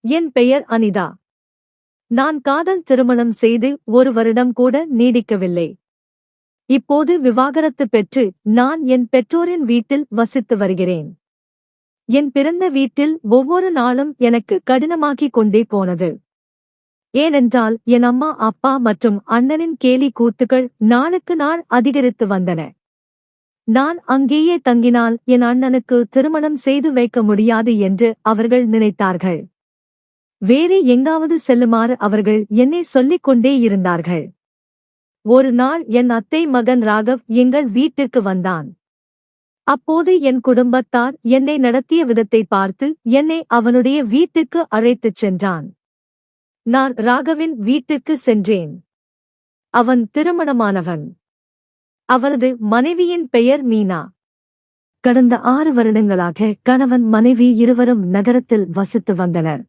என் பெயர் அனிதா. நான் காதல் திருமணம் செய்து 1 வருடம் கூட நீடிக்கவில்லை. இப்போது விவாகரத்து பெற்று நான் என் பெற்றோரின் வீட்டில் வசித்து வருகிறேன். என் பிறந்த வீட்டில் ஒவ்வொரு நாளும் எனக்கு கடினமாகிக் கொண்டே போனது. ஏனென்றால் என் அம்மா அப்பா மற்றும் அண்ணனின் கேலி கூத்துக்கள் நாளுக்கு நாள் அதிகரித்து வந்தன. நான் அங்கேயே தங்கினால் என் அண்ணனுக்கு திருமணம் செய்து வைக்க முடியாது என்று அவர்கள் நினைத்தார்கள். வேறு எங்காவது செல்லுமாறு அவர்கள் என்னை சொல்லிக் கொண்டே இருந்தார்கள். ஒரு நாள் என் அத்தை மகன் ராகவ் எங்கள் வீட்டிற்கு வந்தான். அப்போது என் குடும்பத்தார் என்னை நடத்திய விதத்தை பார்த்து என்னை அவனுடைய வீட்டிற்கு அழைத்துச் சென்றான். நான் ராகவின் வீட்டிற்கு சென்றேன். அவன் திருமணமானவன். அவரது மனைவியின் பெயர் மீனா. கடந்த 6 வருடங்களாக கணவன் மனைவி இருவரும் நகரத்தில் வசித்து வந்தனர்.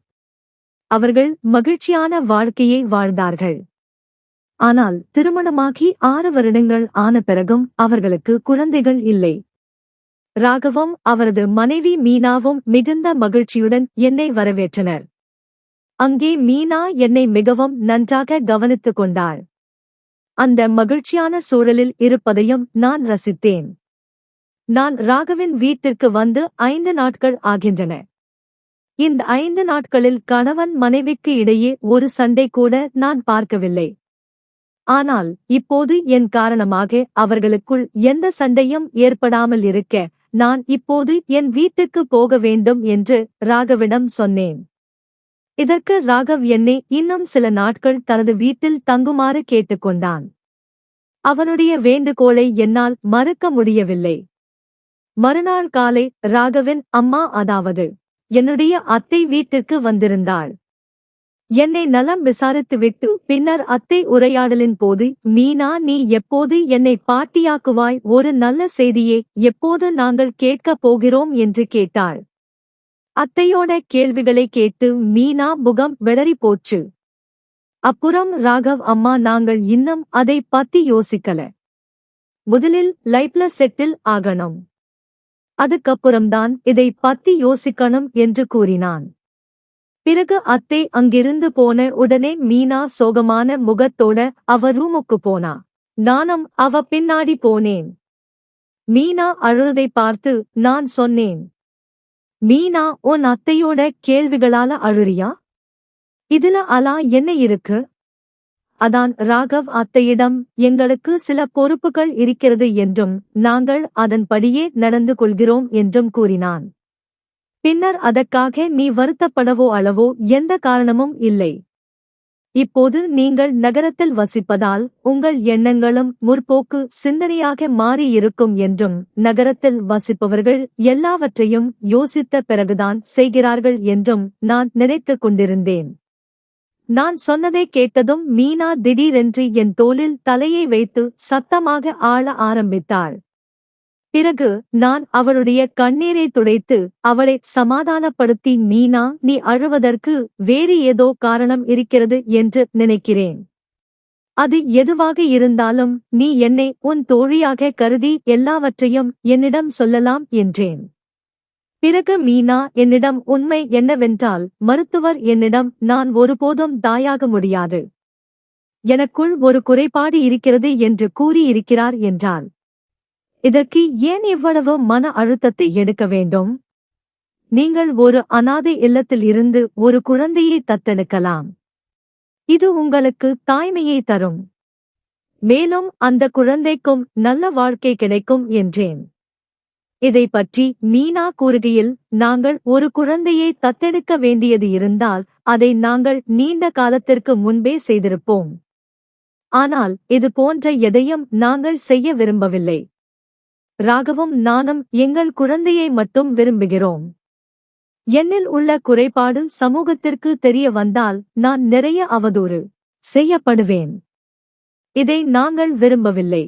அவர்கள் மகிழ்ச்சியான வாழ்க்கையை வாழ்ந்தார்கள். ஆனால் திருமணமாகி 6 வருடங்கள் ஆன பிறகும் அவர்களுக்கு குழந்தைகள் இல்லை. ராகவும் அவரது மனைவி மீனாவும் மிகுந்த மகிழ்ச்சியுடன் என்னை வரவேற்றனர். அங்கே மீனா என்னை மிகவும் நன்றாக கவனித்துக் கொண்டாள். அந்த மகிழ்ச்சியான சூழலில் இருப்பதையும் நான் ரசித்தேன். நான் ராகவின் வீட்டிற்கு வந்து 5 நாட்கள் ஆகின்றன. இந்த 5 நாட்களில் கணவன் மனைவிக்கு இடையே ஒரு சண்டை கூட நான் பார்க்கவில்லை. ஆனால் இப்போது என் காரணமாக அவர்களுக்குள் எந்த சண்டையும் ஏற்படாமல் இருக்க நான் இப்போது என் வீட்டுக்கு போக வேண்டும் என்று ராகவிடம் சொன்னேன். இதற்கு ராகவ் என்னை இன்னும் சில நாட்கள் தனது வீட்டில் தங்குமாறு கேட்டுக்கொண்டான். அவனுடைய வேண்டுகோளை என்னால் மறுக்க முடியவில்லை. மறுநாள் காலை ராகவின் அம்மா, அதாவது என்னுடைய அத்தை வீட்டிற்கு வந்திருந்தாள். என்னை நலம் விசாரித்துவிட்டு பின்னர் அத்தை உரையாடலின் போது, மீனா, நீ எப்போது என்னை பாட்டியாக்குவாய்? ஒரு நல்ல செய்தியை எப்போது நாங்கள் கேட்கப் போகிறோம் என்று கேட்டாள். அத்தையோட கேள்விகளை கேட்டு மீனா முகம் வெளறி போச்சு. அப்புறம் ராகவ், அம்மா, நாங்கள் இன்னும் அதை பத்தி யோசிக்கல. முதலில் லைஃப்ல செட்டில் ஆகணும். அதுக்கப்புறம்தான் இதை பத்தி யோசிக்கணும் என்று கூறினான். பிறகு அத்தை அங்கிருந்து போன உடனே மீனா சோகமான முகத்தோட அவ ரூமுக்கு போனா. நானும் அவ பின்னாடி போனேன். மீனா அழுவதை பார்த்து நான் சொன்னேன், மீனா, உன் அத்தையோட கேள்விகளால அழுறியா? இதுல அலா என்ன இருக்கு? அதான் ராகவ் அத்தையிடம் எங்களுக்கு சில பொறுப்புகள் இருக்கிறது என்றும் நாங்கள் அதன்படியே நடந்து கொள்கிறோம் என்றும் கூறினான். பின்னர் அதற்காக நீ வருத்தப்படவோ அளவோ எந்த காரணமும் இல்லை. இப்போது நீங்கள் நகரத்தில் வசிப்பதால் உங்கள் எண்ணங்களும் முற்போக்கு சிந்தனையாக மாறியிருக்கும் என்றும் நகரத்தில் வசிப்பவர்கள் எல்லாவற்றையும் யோசித்த பிறகுதான் செய்கிறார்கள் என்றும் நான் நினைத்துக் கொண்டிருந்தேன். நான் சொன்னதை கேட்டதும் மீனா திடீரென்று என் தோளில் தலையை வைத்து சத்தமாக ஆள ஆரம்பித்தாள். பிறகு நான் அவளுடைய கண்ணீரை துடைத்து அவளை சமாதானப்படுத்தி, மீனா, நீ அழுவதற்கு வேறு ஏதோ காரணம் இருக்கிறது என்று நினைக்கிறேன். அது எதுவாக இருந்தாலும் நீ என்னை உன் தோழியாக கருதி எல்லாவற்றையும் என்னிடம் சொல்லலாம் என்றேன். பிறகு மீனா என்னிடம், உண்மை என்னவென்றால் மருத்துவர் என்னிடம் நான் ஒருபோதும் தாயாக முடியாது, எனக்குள் ஒரு குறைபாடு இருக்கிறது என்று கூறியிருக்கிறார் என்றாள். இதற்கு ஏன் இவ்வளவு மன அழுத்தத்தை எடுக்க வேண்டும்? நீங்கள் ஒரு அனாதை இல்லத்தில் இருந்து ஒரு குழந்தையை தத்தெடுக்கலாம். இது உங்களுக்கு தாய்மையை தரும். மேலும் அந்த குழந்தைக்கும் நல்ல வாழ்க்கை கிடைக்கும் என்றேன். இதை பற்றி மீனா கூறுகையில், நாங்கள் ஒரு குழந்தையை தத்தெடுக்க வேண்டியது இருந்தால் அதை நாங்கள் நீண்ட காலத்திற்கு முன்பே செய்திருப்போம். ஆனால் இது போன்ற எதையும் நாங்கள் செய்ய விரும்பவில்லை. ராகவும் நானும் எங்கள் குழந்தையை மட்டும் விரும்புகிறோம். என்னில் உள்ள குறைபாடு சமூகத்திற்கு தெரிய வந்தால் நான் நிறைய அவதூறு செய்யப்படுவேன். இதை நாங்கள் விரும்பவில்லை.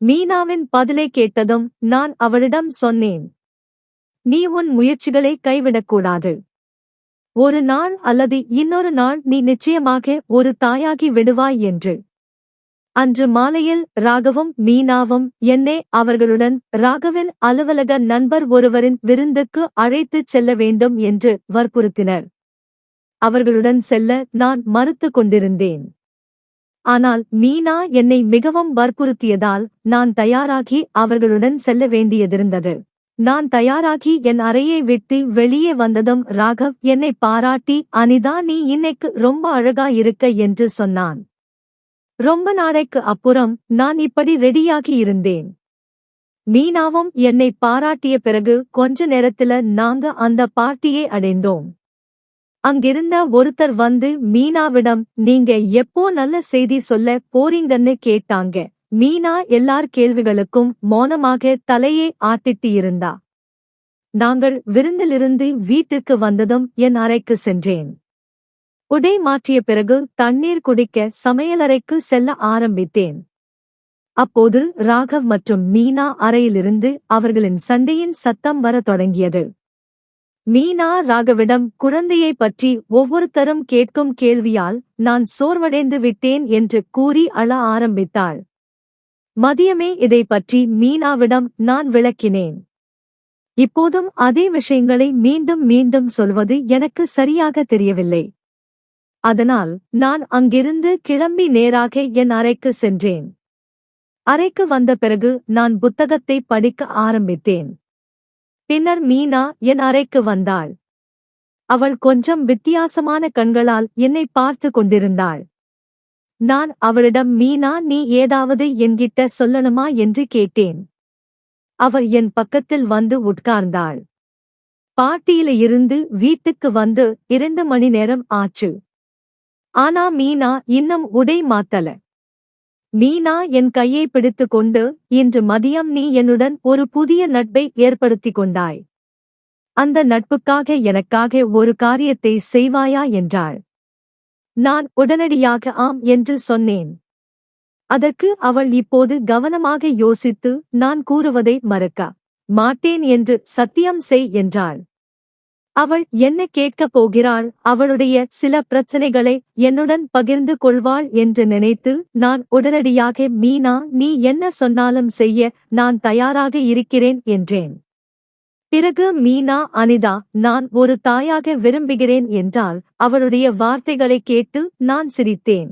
மீனாவின் பதிலை கேட்டதும் நான் அவளிடம் சொன்னேன், நீ உன் முயற்சிகளை கைவிடக்கூடாது. ஒரு நாள் அல்லது இன்னொரு நாள் நீ நிச்சயமாக ஒரு தாயாகி விடுவாய் என்று. அன்று மாலையில் ராகவும் மீனாவும் என்னை அவர்களுடன் ராகவின் அலுவலக நண்பர் ஒருவரின் விருந்துக்கு அழைத்துச் செல்ல வேண்டும் என்று வற்புறுத்தினர். அவர்களுடன் செல்ல நான் மறுத்துக் கொண்டிருந்தேன். ஆனால் மீனா என்னை மிகவும் வற்புறுத்தியதால் நான் தயாராகி அவர்களுடன் செல்ல வேண்டியதிருந்தது. நான் தயாராகி என் அறையை விட்டு வெளியே வந்ததும் ராகவ் என்னை பாராட்டி, அனிதா, நீ இன்னைக்கு ரொம்ப அழகா இருக்க என்று சொன்னான். ரொம்ப நாளைக்கு அப்புறம் நான் இப்படி ரெடியாகி இருந்தேன். மீனாவும் என்னை பாராட்டிய பிறகு கொஞ்ச நேரத்துல நாங்க அந்த பார்ட்டியை அடைந்தோம். அங்கிருந்த ஒருத்தர் வந்து மீனாவிடம், நீங்க எப்போ நல்ல செய்தி சொல்ல போறீங்கன்னு கேட்டாங்க. மீனா எல்லார் கேள்விகளுக்கும் மௌனமாக தலையை ஆட்டிட்டு இருந்தா. நாங்கள் விருந்திலிருந்து வீட்டுக்கு வந்ததும் என் அறைக்கு சென்றேன். உடை மாற்றிய பிறகு தண்ணீர் குடிக்க சமையலறைக்கு செல்ல ஆரம்பித்தேன். அப்போது ராகவ் மற்றும் மீனா அறையிலிருந்து அவர்களின் சண்டையின் சத்தம் வரத் தொடங்கியது. மீனா ராகவிடம் குழந்தையை பற்றி ஒவ்வொருத்தரும் கேட்கும் கேள்வியால் நான் சோர்வடைந்து விட்டேன் என்று கூறி அழ ஆரம்பித்தாள். மதியமே இதை பற்றி மீனாவிடம் நான் விளக்கினேன். இப்போதும் அதே விஷயங்களை மீண்டும் மீண்டும் சொல்வது எனக்கு சரியாக தெரியவில்லை. அதனால் நான் அங்கிருந்து கிளம்பி நேராக என் அறைக்கு சென்றேன். அறைக்கு வந்த பிறகு நான் புத்தகத்தை படிக்க ஆரம்பித்தேன். பின்னர் மீனா என் அறைக்கு வந்தாள். அவள் கொஞ்சம் வித்தியாசமான கண்களால் என்னை பார்த்து கொண்டிருந்தாள். நான் அவளிடம், மீனா, நீ ஏதாவது என்கிட்ட சொல்லணுமா என்று கேட்டேன். அவள் என் பக்கத்தில் வந்து உட்கார்ந்தாள். பார்ட்டியில இருந்து வீட்டுக்கு வந்து 2 மணி நேரம் ஆச்சு. ஆனா மீனா இன்னும் உடை மாத்தல. மீனா என் கையை பிடித்துக் கொண்டு, இன்று மதியம் நீ என்னுடன் ஒரு புதிய நட்பை ஏற்படுத்திக் கொண்டாய். அந்த நட்புக்காக எனக்காக ஒரு காரியத்தை செய்வாயா என்றாள். நான் உடனடியாக ஆம் என்று சொன்னேன். அதற்கு அவள் இப்போது கவனமாக யோசித்து, நான் கூறுவதை மறக்க மாட்டேன் என்று சத்தியம் செய் என்றாள். அவள் என்ன கேட்கப் போகிறாள், அவளுடைய சில பிரச்சனைகளை என்னுடன் பகிர்ந்து கொள்வாள் என்று நினைத்து நான் உடனடியாக, மீனா, நீ என்ன சொன்னாலும் செய்ய நான் தயாராக இருக்கிறேன் என்றேன். பிறகு மீனா, அனிதா, நான் ஒரு தாயாக விரும்புகிறேன் என்றால். அவளுடைய வார்த்தைகளை கேட்டு நான் சிரித்தேன்.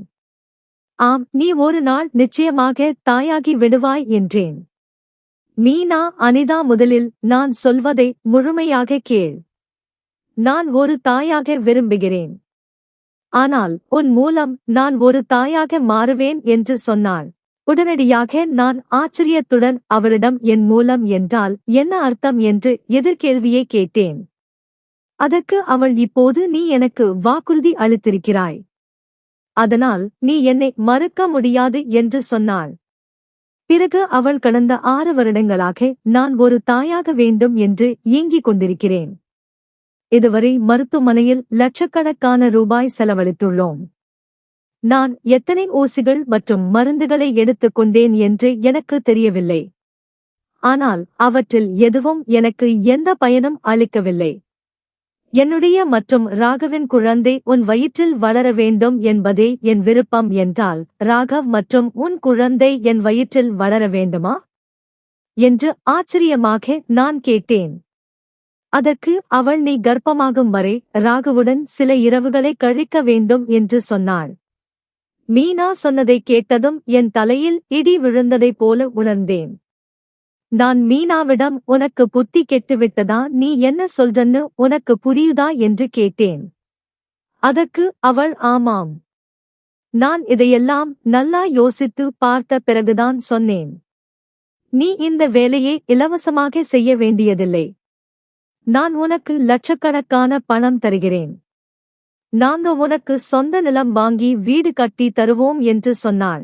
ஆம், நீ ஒரு நாள் நிச்சயமாக தாயாகி விடுவாய் என்றேன். மீனா, அனிதா, முதலில் நான் சொல்வதை முழுமையாக கேள். நான் ஒரு தாயாக விரும்புகிறேன். ஆனால் உன் மூலம் நான் ஒரு தாயாக மாறுவேன் என்று சொன்னாள். உடனடியாக நான் ஆச்சரியத்துடன் அவளிடம், என் மூலம் என்றால் என்ன அர்த்தம் என்று எதிர்கேள்வியை கேட்டேன். அதற்கு அவள், இப்போது நீ எனக்கு வாக்குறுதி அளித்திருக்கிறாய். அதனால் நீ என்னை மறுக்க முடியாது என்று சொன்னாள். பிறகு அவள், கடந்த 6 வருடங்களாக நான் ஒரு தாயாக வேண்டும் என்று ஏங்கிக் கொண்டிருக்கிறேன். இதுவரை மருத்துவமனையில் லட்சக்கணக்கான ரூபாய் செலவழித்துள்ளோம். நான் எத்தனை ஊசிகள் மற்றும் மருந்துகளை எடுத்துக் கொண்டேன் என்று எனக்கு தெரியவில்லை. ஆனால் அவற்றில் எதுவும் எனக்கு எந்த பயனும் அளிக்கவில்லை. என்னுடைய மற்றும் ராகவின் குழந்தை உன் வயிற்றில் வளர வேண்டும் என்பதே என் விருப்பம் என்றால், ராகவ் மற்றும் உன் குழந்தை என் வயிற்றில் வளர வேண்டுமா என்று ஆச்சரியமாக நான் கேட்டேன். அதற்கு அவள், நீ கர்ப்பமாகும் வரை ராகவுடன் சில இரவுகளை கழிக்க வேண்டும் என்று சொன்னாள். மீனா சொன்னதை கேட்டதும் என் தலையில் இடி விழுந்ததைப் போல உணர்ந்தேன். நான் மீனாவிடம், உனக்கு புத்தி கெட்டுவிட்டதா, நீ என்ன சொல்றன்னு உனக்கு புரியுதா என்று கேட்டேன். அதற்கு அவள், ஆமாம். நான் இதையெல்லாம் நல்லா யோசித்து பார்த்த பிறகுதான் சொன்னேன். நீ இந்த வேலையை இலவசமாக செய்ய வேண்டியதில்லை. நான் உனக்கு லட்சக்கணக்கான பணம் தருகிறேன். நாங்க உனக்கு சொந்த நிலம் வாங்கி வீடு கட்டி தருவோம் என்று சொன்னாள்.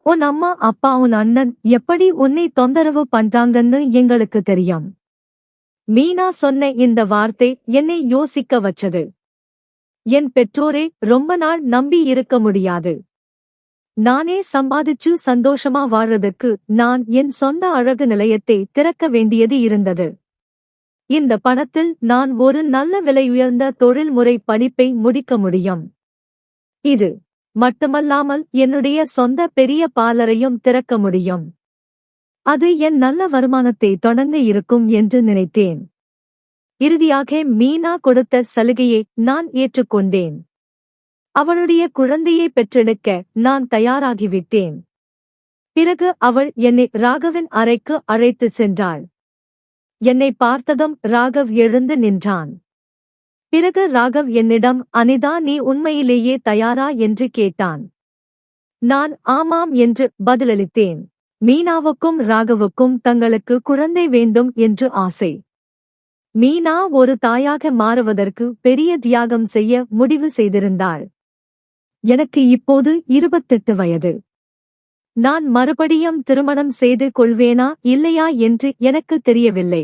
உன் அம்மா அப்பா உன் அண்ணன் எப்படி உன்னை தொந்தரவு பண்றாங்கன்னு எங்களுக்கு தெரியும். மீனா சொன்ன இந்த வார்த்தை என்னை யோசிக்க வச்சது. என் பெற்றோரை ரொம்ப நாள் நம்பி இருக்க முடியாது. நானே சம்பாதிச்சு சந்தோஷமா வாழறதுக்கு நான் என் சொந்த அழகு நிலையத்தை திறக்க வேண்டியது இருந்தது. இந்த பணத்தில் நான் ஒரு நல்ல விலையுயர்ந்த தொழில்முறை படிப்பை முடிக்க முடியும். இது மட்டுமல்லாமல் என்னுடைய சொந்த பெரிய பார்லரையும் திறக்க முடியும். அது என் நல்ல வருமானத்தை தொடங்க இருக்கும் என்று நினைத்தேன். இறுதியாக மீனா கொடுத்த சலுகையை நான் ஏற்றுக்கொண்டேன். அவளுடைய குழந்தையை பெற்றெடுக்க நான் தயாராகிவிட்டேன். பிறகு அவள் என்னை ராகவின் அறைக்கு அழைத்துச் சென்றாள். என்னை பார்த்ததும் ராகவ் எழுந்து நின்றான். பிறகு ராகவ் என்னிடம், அனிதா, நீ உண்மையிலேயே தயாரா என்று கேட்டான். நான் ஆமாம் என்று பதிலளித்தேன். மீனாவுக்கும் ராகவுக்கும் தங்களுக்கு குழந்தை வேண்டும் என்று ஆசை. மீனா ஒரு தாயாக மாறுவதற்கு பெரிய தியாகம் செய்ய முடிவு செய்திருந்தாள். எனக்கு இப்போது 28 வயது. நான் மறுபடியும் திருமணம் செய்து கொள்வேனா இல்லையா என்று எனக்கு தெரியவில்லை.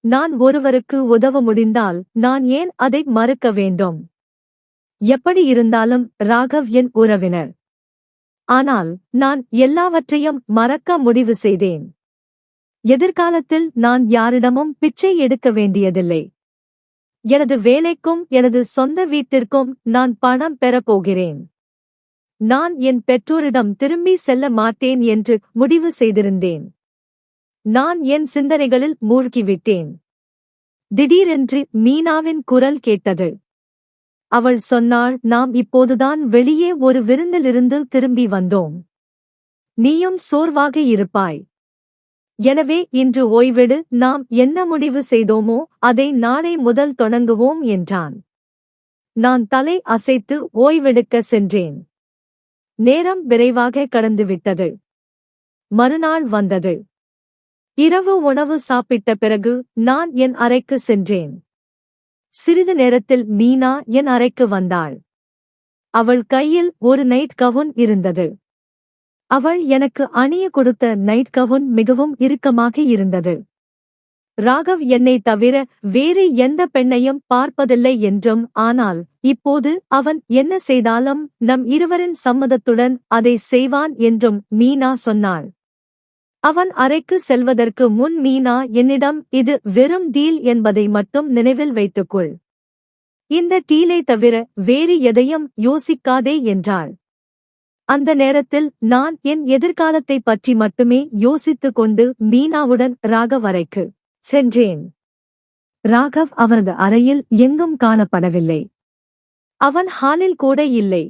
நான் ஒருவருக்கு உதவ முடிந்தால் நான் ஏன் அதை மறுக்க வேண்டும்? எப்படி இருந்தாலும் ராகவ் என் உறவினர். ஆனால் நான் எல்லாவற்றையும் மறக்க முடிவு செய்தேன். எதிர்காலத்தில் நான் யாரிடமும் பிச்சை எடுக்க வேண்டியதில்லை. எனது வேலைக்கும் எனது சொந்த வீட்டிற்கும் நான் பணம் பெறப்போகிறேன். நான் என் பெற்றோரிடம் திரும்பி செல்ல மாட்டேன் என்று முடிவு செய்திருந்தேன். நான் என் சிந்தனைகளில் மூழ்கிவிட்டேன். திடீரென்று மீனாவின் குரல் கேட்டது. அவள் சொன்னாள், நாம் இப்போதுதான் வெளியே ஒரு விருந்திலிருந்து திரும்பி வந்தோம். நீயும் சோர்வாக இருப்பாய். எனவே இன்று ஓய்வெடு. நாம் என்ன முடிவு செய்தோமோ அதை நாளை முதல் தொடங்குவோம் என்றான். நான் தலை அசைத்து ஓய்வெடுக்க சென்றேன். நேரம் விரைவாக கடந்துவிட்டது. மறுநாள் வந்தது. இரவு உணவு சாப்பிட்ட பிறகு நான் என் அறைக்கு சென்றேன். சிறிது நேரத்தில் மீனா என் அறைக்கு வந்தாள். அவள் கையில் ஒரு நைட் கவுன் இருந்தது. அவள் எனக்கு அணிய கொடுத்த நைட் கவுன் மிகவும் இறுக்கமாக இருந்தது. ராகவ் என்னை தவிர வேறு எந்த பெண்ணையும் பார்ப்பதில்லை என்றும், ஆனால் இப்போது அவன் என்ன செய்தாலும் நம் இருவரின் சம்மதத்துடன் அதை செய்வான் என்றும் மீனா சொன்னாள். அவன் அறைக்கு செல்வதற்கு முன் மீனா என்னிடம், இது வெறும் டீல் என்பதை மட்டும் நினைவில் வைத்துக்கொள். இந்த டீலை தவிர வேறு எதையும் யோசிக்காதே என்றாள். அந்த நேரத்தில் நான் என் எதிர்காலத்தை பற்றி மட்டுமே யோசித்துக் கொண்டு மீனாவுடன் ராகவ் அறைக்கு சென்றேன். ராகவ் அவனது அறையில் எங்கும் காணப்படவில்லை. அவன் ஹாலில் கூட இல்லை.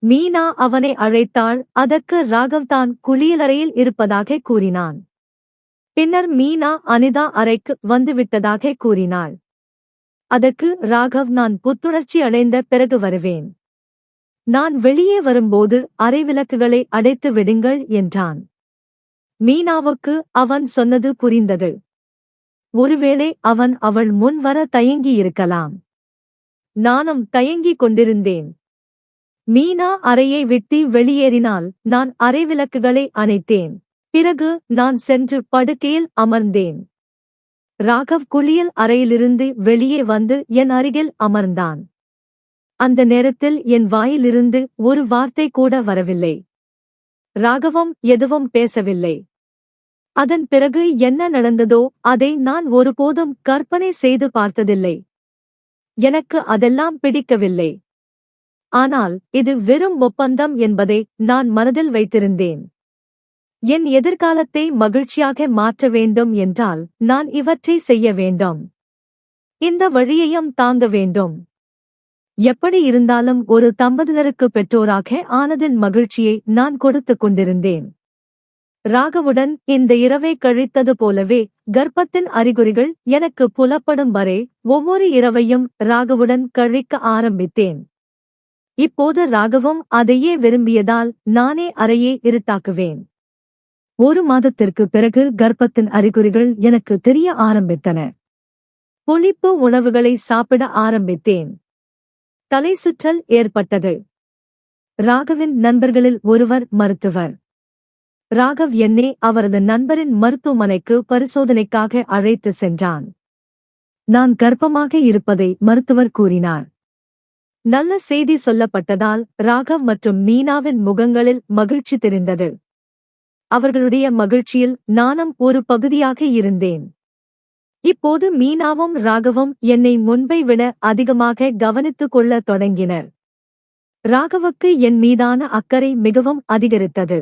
மீனா அவனை அழைத்தாள். அதற்கு ராகவ் தான் குளியலறையில் இருப்பதாக கூறினான். பின்னர் மீனா அனிதா அறைக்கு வந்துவிட்டதாக கூறினாள். அதற்கு ராகவ், நான் புத்துணர்ச்சி அடைந்த பிறகு வருவேன். நான் வெளியே வரும்போது அறைவிளக்குகளை அடைத்து விடுங்கள் என்றான். மீனாவுக்கு அவன் சொன்னது புரிந்தது. ஒருவேளை அவன் அவள் முன் வர தயங்கியிருக்கலாம். நானும் தயங்கிக் கொண்டிருந்தேன். மீனா அறையை விட்டு வெளியேறினால் நான் அறைவிளக்குகளை அணைத்தேன். பிறகு நான் சென்று படுக்கையில் அமர்ந்தேன். ராகவ் குளியல் அறையிலிருந்து வெளியே வந்து என் அருகில் அமர்ந்தான். அந்த நேரத்தில் என் வாயிலிருந்து ஒரு வார்த்தை கூட வரவில்லை. ராகவம் எதுவும் பேசவில்லை. அதன் பிறகு என்ன நடந்ததோ அதை நான் ஒருபோதும் கற்பனை செய்து பார்த்ததில்லை. எனக்கு அதெல்லாம் பிடிக்கவில்லை. ஆனால் இது வெறும் ஒப்பந்தம் என்பதை நான் மனதில் வைத்திருந்தேன். என் எதிர்காலத்தை மகிழ்ச்சியாக மாற்ற வேண்டும் என்றால் நான் இவற்றை செய்ய வேண்டும். இந்த வழியையும் தாங்க வேண்டும். எப்படி இருந்தாலும் ஒரு தம்பதியருக்கு பெற்றோராக ஆனதின் மகிழ்ச்சியை நான் கொடுத்துக் கொண்டிருந்தேன். ராகவுடன் இந்த இரவை கழித்தது போலவே கர்ப்பத்தின் அறிகுறிகள் எனக்கு புலப்படும் வரை ஒவ்வொரு இரவையும் ராகவுடன் கழிக்க ஆரம்பித்தேன். இப்போது ராகவும் அதையே விரும்பியதால் நானே அறையை இருட்டாக்குவேன். 1 மாதத்திற்கு பிறகு கர்ப்பத்தின் அறிகுறிகள் எனக்கு தெரிய ஆரம்பித்தன. புளிப்பு உணவுகளை சாப்பிட ஆரம்பித்தேன். தலை சுற்றல் ஏற்பட்டது. ராகவின் நண்பர்களில் ஒருவர் மருத்துவர். ராகவ் என்னை அவரது நண்பரின் மருத்துவமனைக்கு பரிசோதனைக்காக அழைத்து சென்றான். நான் கர்ப்பமாக இருப்பதை மருத்துவர் கூறினார். நல்ல செய்தி சொல்லப்பட்டதால் ராகவ் மற்றும் மீனாவின் முகங்களில் மகிழ்ச்சி தெரிந்தது. அவர்களுடைய மகிழ்ச்சியில் நானும் ஒரு பகுதியாக இருந்தேன். இப்போது மீனாவும் ராகவும் என்னை முன்பை விட அதிகமாக கவனித்துக் கொள்ளத் தொடங்கினர். ராகவுக்கு என் மீதான அக்கறை மிகவும் அதிகரித்தது.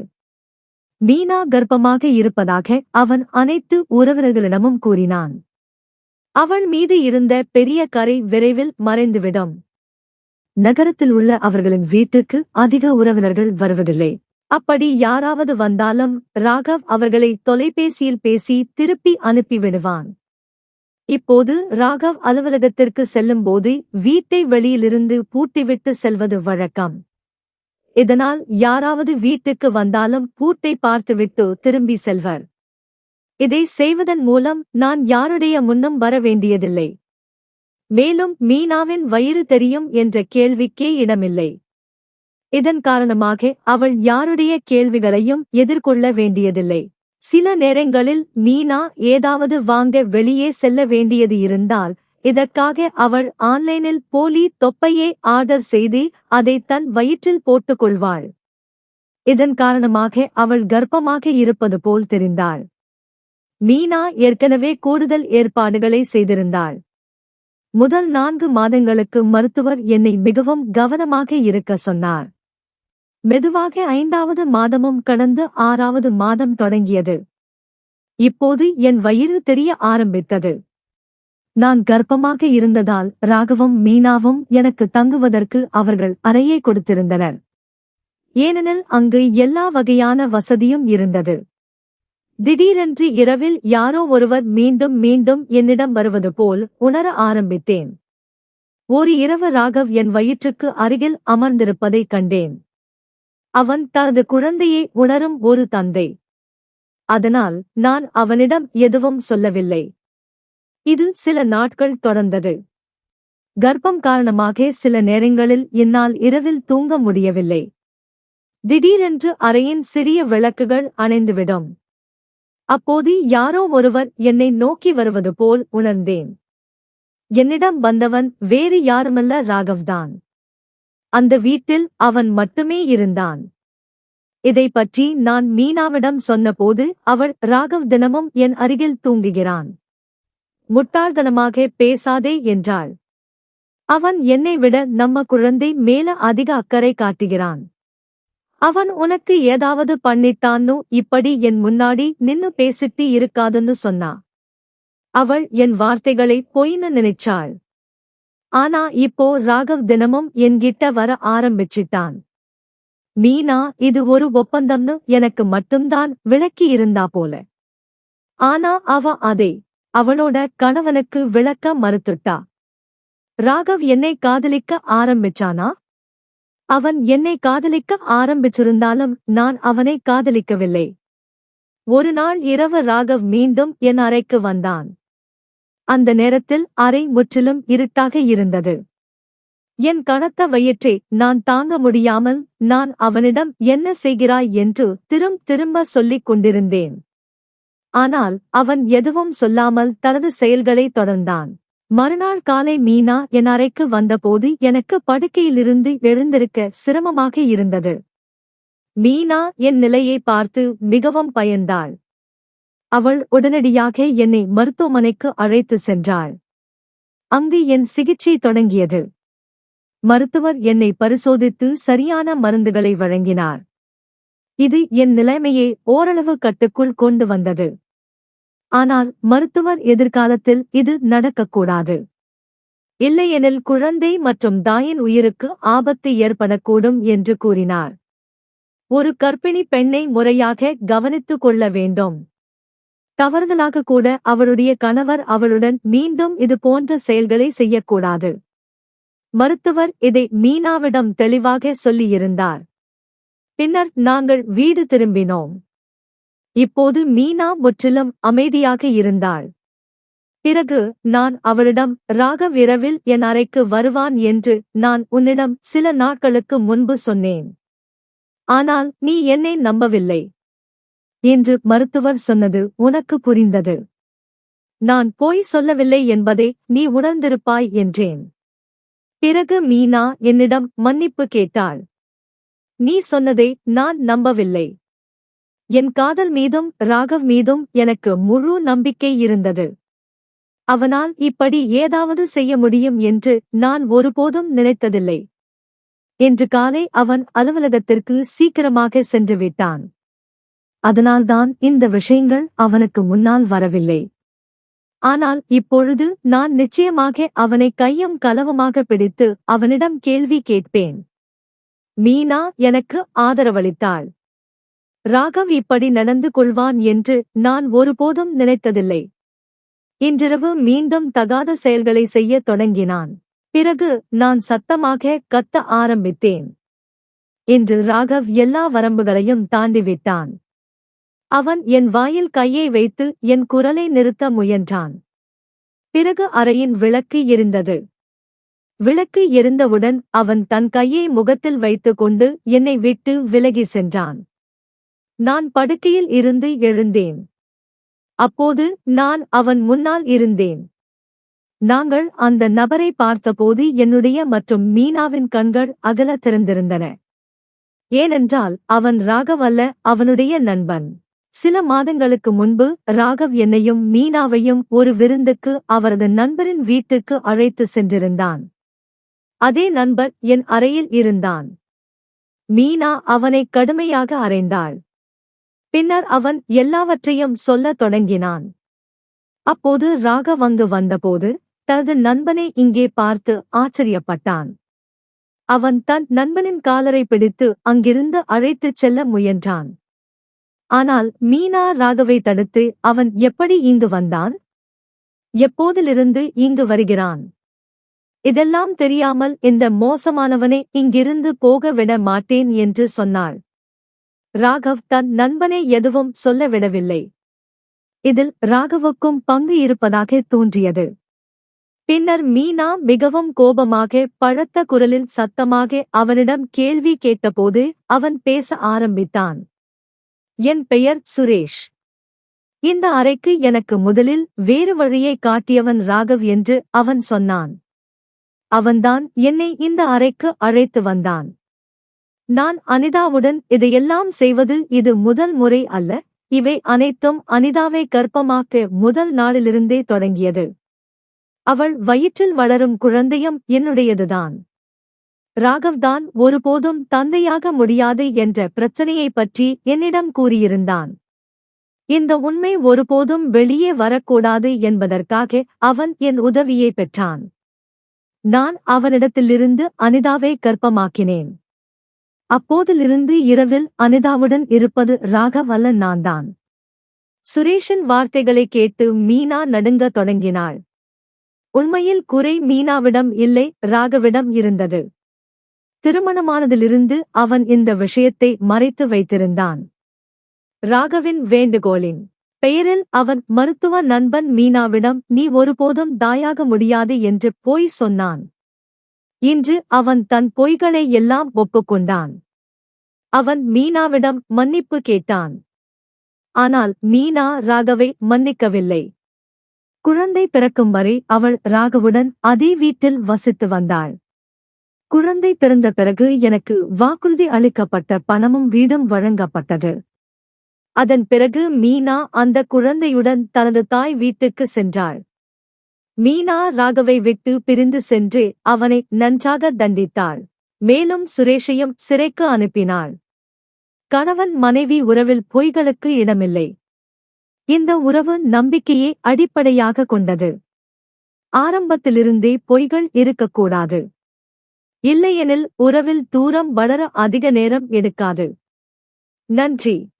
மீனா கர்ப்பமாக இருப்பதாக அவன் அனைத்து உறவினர்களிடமும் கூறினான். அவள் மீது இருந்த பெரிய கரை விரைவில் மறைந்துவிடும். நகரத்தில் உள்ள அவர்களின் வீட்டுக்கு அதிக உறவினர்கள் வருவதில்லை. அப்படி யாராவது வந்தாலும் ராகவ் அவர்களை தொலைபேசியில் பேசி திருப்பி அனுப்பிவிடுவான். இப்போது ராகவ் அலுவலகத்திற்கு செல்லும்போது வீட்டை வெளியிலிருந்து பூட்டிவிட்டு செல்வது வழக்கம். இதனால் யாராவது வீட்டுக்கு வந்தாலும் பூட்டை பார்த்துவிட்டு திரும்பி செல்வர். இதை செய்வதன் மூலம் நான் யாருடைய முன்னும் வர வேண்டியதில்லை. மேலும் மீனாவின் வயிறு தெரியும் என்ற கேள்விக்கே இடமில்லை. இதன் காரணமாக அவள் யாருடைய கேள்விகளையும் எதிர்கொள்ள வேண்டியதில்லை. சில நேரங்களில் மீனா ஏதாவது வாங்க வெளியே செல்ல வேண்டியது இருந்தால் இதற்காக அவள் ஆன்லைனில் போலி தொப்பையை ஆர்டர் செய்து அதை தன் வயிற்றில் போட்டுக் கொள்வாள். இதன் காரணமாக அவள் கர்ப்பமாக இருப்பது போல் தெரிந்தாள். மீனா ஏற்கனவே கூடுதல் ஏற்பாடுகளை செய்திருந்தாள். முதல் 4 மாதங்களுக்கு மருத்துவர் என்னை மிகவும் கவனமாக இருக்க சொன்னார். மெதுவாக 5வது மாதமும் கடந்து 6வது மாதம் தொடங்கியது. இப்போது என் வயிறு தெரிய ஆரம்பித்தது. நான் கர்ப்பமாக இருந்ததால் ராகவும் மீனாவும் எனக்கு தங்குவதற்கு அவர்கள் அறையை கொடுத்திருந்தனர். ஏனெனில் அங்கு எல்லா வகையான வசதியும் இருந்தது. திடீரென்று இரவில் யாரோ ஒருவர் மீண்டும் மீண்டும் என்னிடம் வருவது போல் உணர ஆரம்பித்தேன். ஒரு இரவு ராகவ் என் வயிற்றுக்கு அருகில் அமர்ந்திருப்பதைக் கண்டேன். அவன் தனது குழந்தையை உணரும் ஒரு தந்தை. அதனால் நான் அவனிடம் எதுவும் சொல்லவில்லை. இது சில நாட்கள் தொடர்ந்தது. கர்ப்பம் காரணமாக சில நேரங்களில் என்னால் இரவில் தூங்க முடியவில்லை. திடீரென்று அறையின் சிறிய விளக்குகள் அணைந்துவிடும். அப்போது யாரோ ஒருவர் என்னை நோக்கி வருவது போல் உணர்ந்தேன். என்னிடம் வந்தவன் வேறு யாருமல்ல, ராகவ்தான். அந்த வீட்டில் அவன் மட்டுமே இருந்தான். இதை பற்றி நான் மீனாவிடம் சொன்னபோது அவள், ராகவ் தினமும் என் அருகில் தூங்குகிறான். முட்டாள்தனமாக பேசாதே என்றாள். அவன் என்னை விட நம்ம குழந்தை மேல அதிக அக்கறை காட்டுகிறான். அவன் உனக்கு ஏதாவது பண்ணிட்டான்னு இப்படி என் முன்னாடி நின்னு பேசிட்டு இருக்காதுன்னு சொன்னா. அவள் என் வார்த்தைகளை பொய்ன்னு நினைச்சாள். ஆனா இப்போ ராகவ் தினமும் என்கிட்ட வர ஆரம்பிச்சிட்டான். மீனா இது ஒரு ஒப்பந்தம்னு எனக்கு மட்டும்தான் விளக்கி இருந்தா போல. ஆனா அவ அதை அவளோட கணவனுக்கு விளக்க மறுத்துட்டா. ராகவ் என்னை காதலிக்க ஆரம்பிச்சானா? அவன் என்னை காதலிக்க ஆரம்பிச்சிருந்தாலும் நான் அவனை காதலிக்கவில்லை. ஒரு நாள் இரவு ராகவ் மீண்டும் என் அறைக்கு வந்தான். அந்த நேரத்தில் அறை முற்றிலும் இருட்டாக இருந்தது. என் கனத்த வயிற்றை நான் தாங்க முடியாமல் நான் அவனிடம் என்ன செய்கிறாய் என்று திரும்ப சொல்லிக் கொண்டிருந்தேன். ஆனால் அவன் எதுவும் சொல்லாமல் தனது செயல்களை தொடர்ந்தான். மறுநாள் காலை மீனா என் அறைக்கு வந்தபோது எனக்கு படுக்கையிலிருந்து எழுந்திருக்க சிரமமாக இருந்தது. மீனா என் நிலையை பார்த்து மிகவும் பயந்தாள். அவள் உடனடியாக என்னை மருத்துவமனைக்கு அழைத்து சென்றாள். அங்கு என் சிகிச்சை தொடங்கியது. மருத்துவர் என்னை பரிசோதித்து சரியான மருந்துகளை வழங்கினார். இது என் நிலைமையை ஓரளவு கட்டுக்குள் கொண்டு வந்தது. ஆனால் மருத்துவர் எதிர்காலத்தில் இது நடக்கக்கூடாது, இல்லையெனில் குழந்தை மற்றும் தாயின் உயிருக்கு ஆபத்து ஏற்படக்கூடும் என்று கூறினார். ஒரு கர்ப்பிணி பெண்ணை முறையாக கவனித்துக் கொள்ள வேண்டும். தவறுதலாக கூட அவளுடைய கணவர் அவளுடன் மீண்டும் இது போன்ற செயல்களை செய்யக்கூடாது. மருத்துவர் இதை மீனாவிடம் தெளிவாக சொல்லியிருந்தார். பின்னர் நாங்கள் வீடு திரும்பினோம். இப்போது மீனா முற்றிலும் அமைதியாக இருந்தாள். பிறகு நான் அவளிடம், ராகவ் இரவில் என் அறைக்கு வருவான் என்று நான் உன்னிடம் சில நாட்களுக்கு முன்பு சொன்னேன். ஆனால் நீ என்னை நம்பவில்லை என்று மருத்துவர் சொன்னது உனக்கு புரிந்தது. நான் பொய் சொல்லவில்லை என்பதை நீ உணர்ந்திருப்பாய் என்றேன். பிறகு மீனா என்னிடம் மன்னிப்பு கேட்டாள். நீ சொன்னதை நான் நம்பவில்லை. என் காதல் மீதும் ராகவ் மீதும் எனக்கு முழு நம்பிக்கை இருந்தது. அவனால் இப்படி ஏதாவது செய்ய முடியும் என்று நான் ஒருபோதும் நினைத்ததில்லை. இன்று காலை அவன் அலுவலகத்திற்கு சீக்கிரமாக சென்று விட்டான். அதனால்தான் இந்த விஷயங்கள் அவனுக்கு முன்னால் வரவில்லை. ஆனால் இப்பொழுது நான் நிச்சயமாக அவனை கையும் களவுமாக பிடித்து அவனிடம் கேள்வி கேட்பேன். மீனா எனக்கு ஆதரவளித்தாள். ராகவ் இப்படி நடந்து கொள்வான் என்று நான் ஒருபோதும் நினைத்ததில்லை. இன்றிரவு மீண்டும் தகாத செயல்களை செய்யத் தொடங்கினான். பிறகு நான் சத்தமாக கத்த ஆரம்பித்தேன். இன்று ராகவ் எல்லா வரம்புகளையும் தாண்டிவிட்டான். அவன் என் வாயில் கையை வைத்து என் குரலை நிறுத்த முயன்றான். பிறகு அறையின் விளக்கு எரிந்தது. விளக்கு எரிந்தவுடன் அவன் தன் கையை முகத்தில் வைத்துக் கொண்டு என்னை விட்டு விலகி சென்றான். நான் படுக்கையில் இருந்து எழுந்தேன். அப்போது நான் அவன் முன்னால் இருந்தேன். நாங்கள் அந்த நபரை பார்த்தபோது என்னுடைய மற்றும் மீனாவின் கண்கள் அகல திறந்திருந்தன. ஏனென்றால் அவன் ராகவ் அல்ல, அவனுடைய நண்பன். சில மாதங்களுக்கு முன்பு ராகவ் என்னையும் மீனாவையும் ஒரு விருந்துக்கு அவரது நண்பரின் வீட்டுக்கு அழைத்து சென்றிருந்தான். அதே நண்பர் என் அறையில் இருந்தான். மீனா அவனை கடுமையாக அறைந்தாள். பின்னர் அவன் எல்லாவற்றையும் சொல்லத் தொடங்கினான். அப்போது ராகவ் அங்கு வந்தபோது தனது நண்பனை இங்கே பார்த்து ஆச்சரியப்பட்டான். அவன் தன் நண்பனின் காலரை பிடித்து அங்கிருந்து அழைத்துச் செல்ல முயன்றான். ஆனால் மீனா ராகவை தடுத்து, அவன் எப்படி இங்கு வந்தான்? எப்போதிலிருந்து இங்கு வருகிறான்? இதெல்லாம் தெரியாமல் இந்த மோசமானவனை இங்கிருந்து போக விட மாட்டேன் என்று சொன்னாள். ராகவ் தன் நண்பனை எதுவும் சொல்ல விடவில்லை. இதில் ராகவுக்கும் பங்கு இருப்பதாக தோன்றியது. பின்னர் மீனா மிகவும் கோபமாக பழத்த குரலில் சத்தமாக அவனிடம் கேள்வி கேட்டபோது அவன் பேச ஆரம்பித்தான். என் பெயர் சுரேஷ். இந்த அறைக்கு எனக்கு முதலில் வேறு வழியை காட்டியவன் ராகவ் என்று அவன் சொன்னான். அவன்தான் என்னை இந்த அறைக்கு அழைத்து வந்தான். நான் அனிதாவுடன் இதையெல்லாம் செய்வது இது முதல் முறை அல்ல. இவை அனைத்தும் அனிதாவை கர்ப்பமாக்க முதல் நாளிலிருந்தே தொடங்கியது. அவள் வயிற்றில் வளரும் குழந்தையும் என்னுடையதுதான். ராகவ்தான் ஒருபோதும் தந்தையாக முடியாது என்ற பிரச்சனையைப் பற்றி என்னிடம் கூறியிருந்தான். இந்த உண்மை ஒருபோதும் வெளியே வரக்கூடாது என்பதற்காக அவன் என் உதவியை பெற்றான். நான் அவனிடத்திலிருந்து அனிதாவை கர்ப்பமாக்கினேன். அப்போதிலிருந்து இரவில் அனிதாவுடன் இருப்பது ராகவ் அல்ல, நான்தான். சுரேஷின் வார்த்தைகளை கேட்டு மீனா நடுங்கத் தொடங்கினாள். உண்மையில் குறை மீனாவிடம் இல்லை, ராகவிடம் இருந்தது. திருமணமானதிலிருந்து அவன் இந்த விஷயத்தை மறைத்து வைத்திருந்தான். ராகவின் வேண்டுகோளின் பெயரில் அவன் மருத்துவ நண்பன் மீனாவிடம் நீ ஒருபோதும் தாயாக முடியாது என்று பொய் சொன்னான். இன்று அவன் தன் பொய்களை எல்லாம் ஒப்புக்கொண்டான். அவன் மீனாவிடம் மன்னிப்பு கேட்டான். ஆனால் மீனா ராகவை மன்னிக்கவில்லை. குழந்தை பிறக்கும் வரை அவள் ராகவுடன் அதே வீட்டில் வசித்து வந்தாள். குழந்தை பிறந்த பிறகு எனக்கு வாக்குறுதி அளிக்கப்பட்ட பணமும் வீடும் வழங்கப்பட்டது. அதன் பிறகு மீனா அந்த குழந்தையுடன் தனது தாய் வீட்டுக்கு சென்றாள். மீனா ராகவை விட்டு பிரிந்து சென்று அவனை நன்றாக தண்டித்தாள். மேலும் சுரேஷையும் சிறைக்கு அனுப்பினாள். கணவன் மனைவி உறவில் பொய்களுக்கு இடமில்லை. இந்த உறவு நம்பிக்கையை அடிப்படையாக கொண்டது. ஆரம்பத்திலிருந்தே பொய்கள் இருக்கக்கூடாது. இல்லையெனில் உறவில் தூரம் வளர அதிக நேரம் எடுக்காது. நன்றி.